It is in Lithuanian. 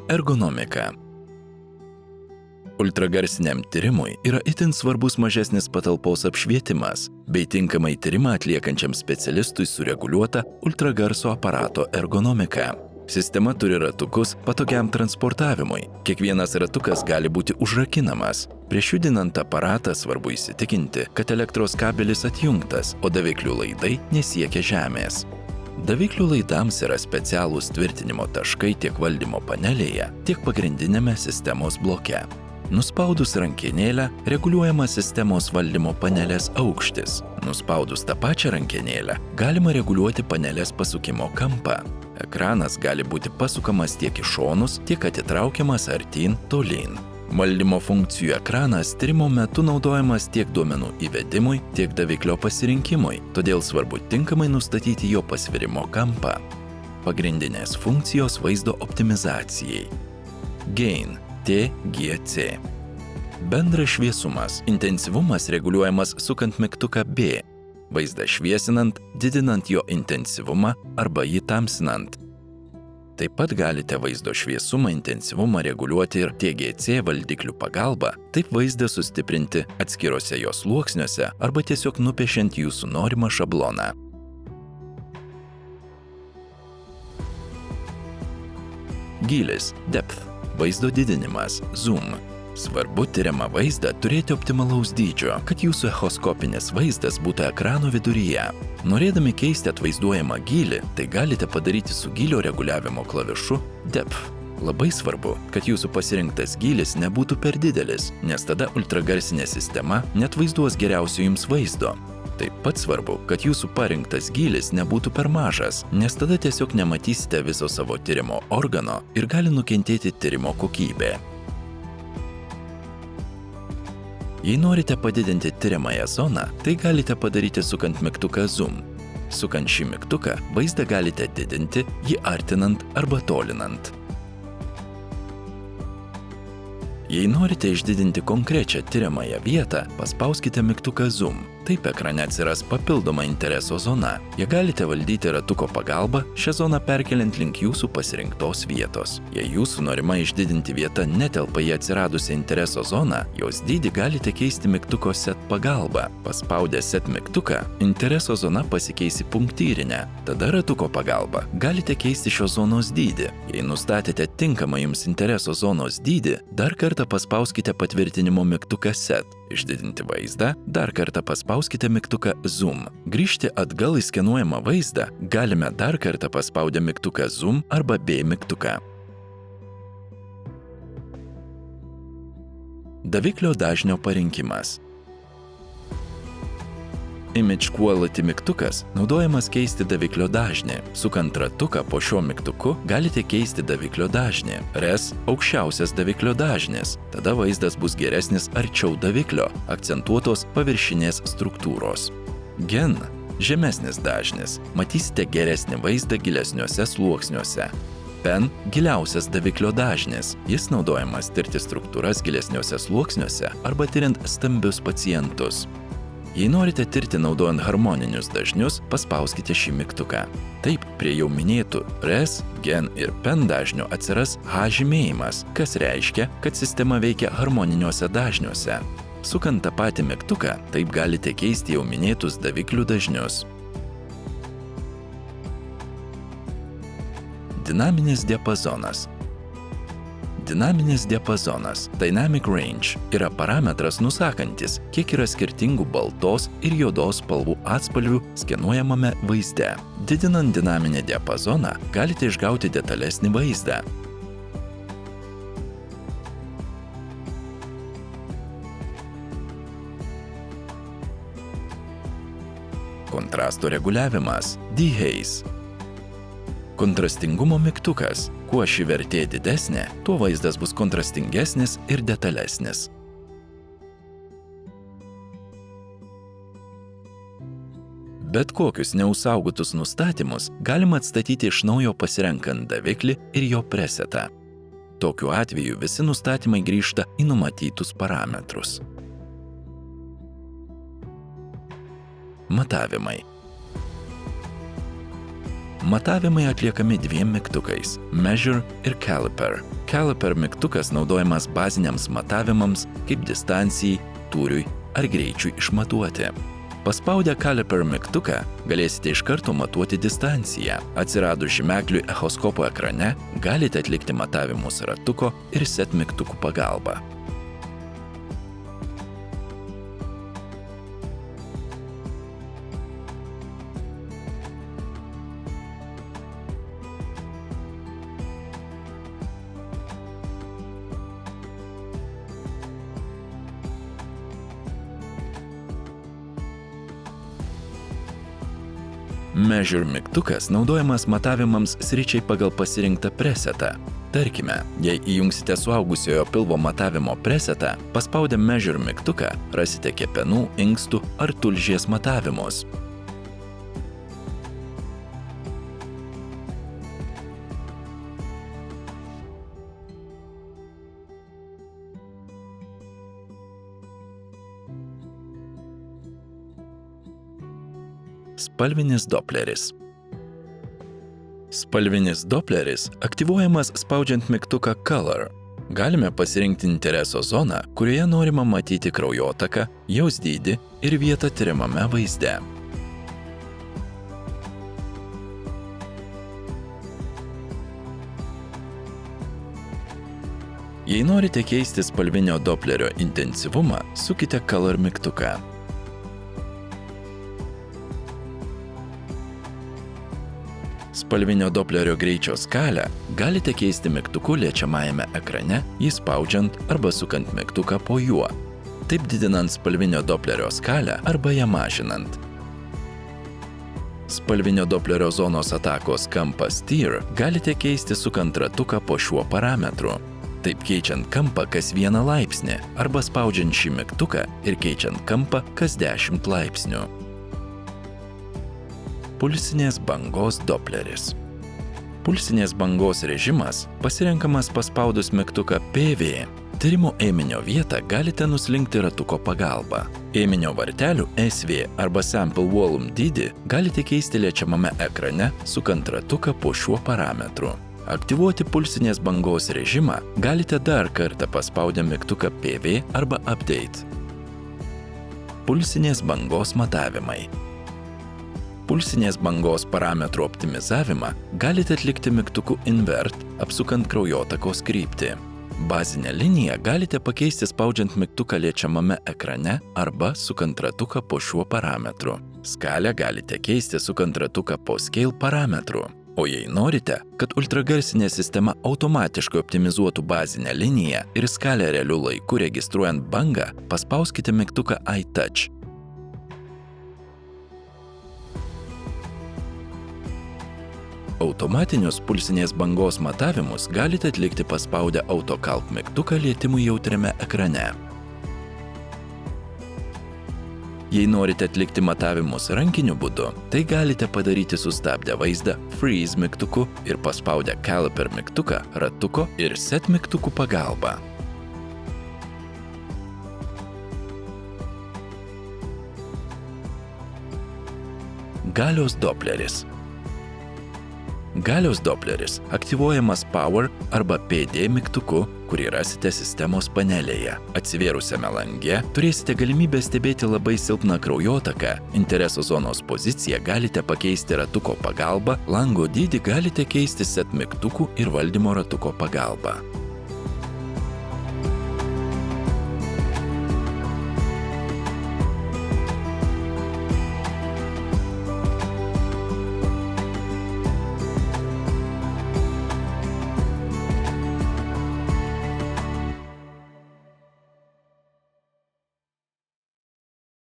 Ergonomika. Ultragarsiniam tyrimui yra itin svarbus mažesnis patalpos apšvietimas bei tinkamai tyrimą atliekančiam specialistui sureguliuota ultragarso aparato ergonomika. Sistema turi ratukus patogiam transportavimui. Kiekvienas ratukas gali būti užrakinamas. Prieš judinant aparatą svarbu įsitikinti, kad elektros kabelis atjungtas, o daviklių laidai nesiekia žemės. Daviklių laidams yra specialūs tvirtinimo taškai tiek valdymo panelėje, tiek pagrindinėme sistemos bloke. Nuspaudus rankenėlę reguliuojama sistemos valdymo panelės aukštis. Nuspaudus tą pačią rankenėlę galima reguliuoti panelės pasukimo kampą. Ekranas gali būti pasukamas tiek į šonus, tiek atitraukiamas artyn, tolyn. Valdymo funkcijų ekranas tyrimo metu naudojamas tiek duomenų įvedimui, tiek daviklio pasirinkimui, todėl svarbu tinkamai nustatyti jo pasvirimo kampą. Pagrindinės funkcijos vaizdo optimizacijai. Gain TGC. Bendras šviesumas. Intensyvumas reguliuojamas sukant mygtuką B. Vaizdą šviesinant, didinant jo intensyvumą arba jį tamsinant. Taip pat galite vaizdo šviesumą, intensyvumą reguliuoti ir TGC valdiklių pagalba, taip vaizdą sustiprinti atskiruose jo sluoksniuose arba tiesiog nupiešiant jūsų norimą šabloną. Gylis, depth, vaizdo didinimas, zoom. Svarbu tyriamą vaizdą turėti optimalaus dydžio, kad jūsų echoskopinis vaizdas būtų ekrano viduryje. Norėdami keisti atvaizduojamą gylį, tai galite padaryti su gylio reguliavimo klavišu Depth. Labai svarbu, kad jūsų pasirinktas gylis nebūtų per didelis, nes tada ultragarsinė sistema neatvaizduos geriausio jums vaizdo. Taip pat svarbu, kad jūsų parinktas gylis nebūtų per mažas, nes tada tiesiog nematysite viso savo tyrimo organo ir gali nukentėti tyrimo kokybė. Jei norite padidinti tyriamąją zoną, tai galite padaryti sukant mygtuką Zoom. Sukant šį mygtuką, vaizdą galite didinti, jį artinant arba tolinant. Jei norite išdidinti konkrečią tyriamąją vietą, paspauskite mygtuką Zoom. Taip ekrane atsiras papildoma intereso zona. Ją galite valdyti ratuko pagalba, šią zoną perkeliant link jūsų pasirinktos vietos. Jei jūsų norima išdidinti vieta netelpa į atsiradusią intereso zoną, jos dydį galite keisti mygtuko Set pagalba. Paspaudę Set mygtuką, intereso zona pasikeis į punktyrinę. Tada ratuko pagalba galite keisti šios zonos dydį. Jei nustatėte tinkamą jums intereso zonos dydį, dar kartą paspauskite patvirtinimo mygtuką Set. Išdidinti vaizdą, dar kartą paspauskite mygtuką Zoom. Grįžti atgal į skenuojamą vaizdą galime dar kartą paspaudę mygtuką Zoom arba B mygtuką. Daviklio dažnio parinkimas. Image Quality mygtukas naudojamas keisti daviklio dažnį. Sukant ratuką po šiuo mygtuku galite keisti daviklio dažnį. Res – aukščiausias daviklio dažnis. Tada vaizdas bus geresnis arčiau daviklio, akcentuotos paviršinės struktūros. Gen – žemesnis dažnis. Matysite geresnį vaizdą gilesniuose sluoksniuose. Pen – giliausias daviklio dažnis. Jis naudojamas tirti struktūras gilesniuose sluoksniuose arba tyriant stambius pacientus. Jei norite tirti naudojant harmoninius dažnius, paspauskite šį mygtuką. Taip, prie jau minėtų Res, Gen ir Pen dažnių atsiras H žymėjimas, kas reiškia, kad sistema veikia harmoniniuose dažniuose. Sukant tą patį mygtuką, taip galite keisti jau minėtus daviklių dažnius. Dinaminis diapazonas. Dinaminis diapazonas, Dynamic Range, yra parametras nusakantis, kiek yra skirtingų baltos ir juodos spalvų atspalvių skenuojamame vaizde. Didinant dinaminį diapazoną, galite išgauti detalesnį vaizdą. Kontrasto reguliavimas, Dehaze. Kontrastingumo mygtukas. Kuo ši vertė didesnė, tuo vaizdas bus kontrastingesnis ir detalesnis. Bet kokius neužsaugotus nustatymus galima atstatyti iš naujo pasirenkant daviklį ir jo presetą. Tokiu atveju visi nustatymai grįžta į numatytus parametrus. Matavimai. Matavimai atliekami dviem mygtukais – Measure ir Caliper. caliper mygtukas naudojamas baziniams matavimams kaip distancijai, tūriui ar greičiui išmatuoti. Paspaudę caliper mygtuką galėsite iš karto matuoti distanciją. Atsiradus žymekliui echoskopo ekrane galite atlikti matavimus ratuko ir set mygtukų pagalba. Measure mygtukas naudojamas matavimams sričiai pagal pasirinktą presetą. Tarkime, jei įjungsite suaugusiojo pilvo matavimo presetą, paspaudę Measure mygtuką rasite kepenų, inkstų ar tulžies matavimus. Spalvinis dopleris. Spalvinis dopleris aktyvuojamas spaudžiant mygtuką Color. Galime pasirinkti intereso zoną, kurioje norima matyti kraujotaką, jos dydį ir vietą tyrimame vaizde. Jei norite keisti spalvinio doplerio intensyvumą, sukite Color mygtuką. Spalvinio doplerio greičio skalę galite keisti mygtuku liečiamajame ekrane, jį spaudžiant arba sukant mygtuką po juo, taip didinant spalvinio doplerio skalę arba ją mažinant. Spalvinio doplerio zonos atakos kampą Steer galite keisti sukant ratuką po šiuo parametru, taip keičiant kampą kas 1 laipsnį arba spaudžiant šį mygtuką ir keičiant kampą kas 10 laipsnių. Pulsinės bangos dopleris. Pulsinės bangos režimas pasirenkamas paspaudus mygtuką PV. Tyrimo ėminio vietą galite nuslinkti ratuko pagalba. Ėminio vartelių SV arba sample volume dydį galite keisti liečiamame ekrane, sukant ratuką po šiuo parametru. Aktyvuoti pulsinės bangos režimą galite dar kartą paspaudę mygtuką PV arba Update. Pulsinės bangos matavimai. Pulsinės bangos parametrų optimizavimą galite atlikti mygtuku Invert, apsukant kraujotakos kryptį. Bazinę liniją galite pakeisti spaudžiant mygtuką liečiamame ekrane arba sukant ratuką po šiuo parametru. Skalę galite keisti sukant ratuką po Scale parametru. O jei norite, kad ultragarsinė sistema automatiškai optimizuotų bazinę liniją ir skalę realiu laiku registruojant bangą, paspauskite mygtuką iTouch. Automatinius pulsinės bangos matavimus galite atlikti paspaudę AutoCalc mygtuką lietimui jautriame ekrane. Jei norite atlikti matavimus rankiniu būdu, tai galite padaryti sustabdę vaizdą Freeze mygtuku ir paspaudę Caliper mygtuką ratuko ir Set mygtukų pagalba. Galios dopleris. Galios dopleris aktyvuojamas Power arba PD mygtuku, kurį rasite sistemos panelėje. Atsivėrusiame lange turėsite galimybę stebėti labai silpną kraujotaką, intereso zonos poziciją galite pakeisti ratuko pagalba, lango dydį galite keisti set mygtukų ir valdymo ratuko pagalba.